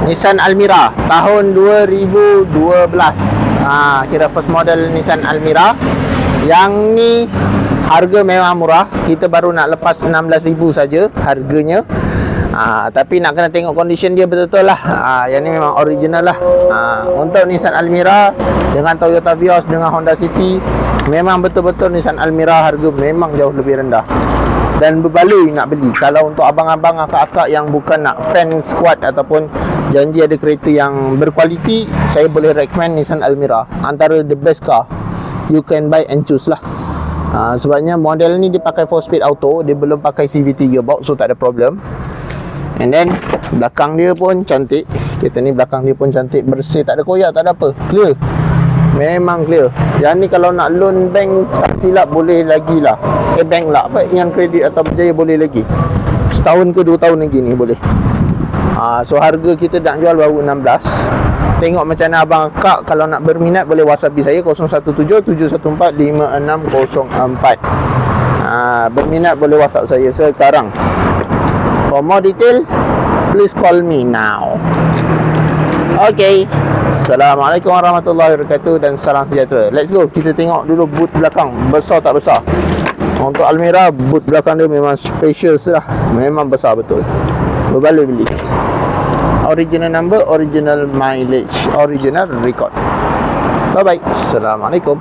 Nissan Almera tahun 2012. Kira first model Nissan Almera. Yang ni harga memang murah. Kita baru nak lepas 16,000 saja harganya. Tapi nak kena tengok condition dia betul-betul lah. Yang ni memang original lah. Untuk Nissan Almera dengan Toyota Vios, dengan Honda City, memang betul-betul Nissan Almera harga memang jauh lebih rendah dan berbaloi nak beli. Kalau untuk abang-abang, akak-akak yang bukan nak fan squad ataupun janji ada kereta yang berkualiti, saya boleh recommend Nissan Almera. Antara the best car you can buy and choose lah. Sebabnya model ni dia pakai 4-speed auto, dia belum pakai CVT gearbox, so tak ada problem. And then belakang dia pun cantik. Kereta ni belakang dia pun cantik, bersih, tak ada koyak, tak ada apa, clear. Memang clear. Yang ni kalau nak loan bank tak silap boleh lagi lah. Bank lah, apa yang kredit atau berjaya boleh lagi. Setahun ke 2 tahun lagi ni boleh. So harga kita nak jual baru 16. Tengok macam mana abang akak. Kalau nak berminat boleh WhatsApp saya 0177145604. Berminat boleh WhatsApp saya sekarang. For more detail, please call me now. Okay, Assalamualaikum warahmatullahi wabarakatuh dan salam sejahtera. Let's go, kita tengok dulu boot belakang, besar tak besar. Untuk Almera, boot belakang dia memang spacious lah. Memang besar betul, berbaloi beli. Original number, original mileage, original record. Bye bye, Assalamualaikum.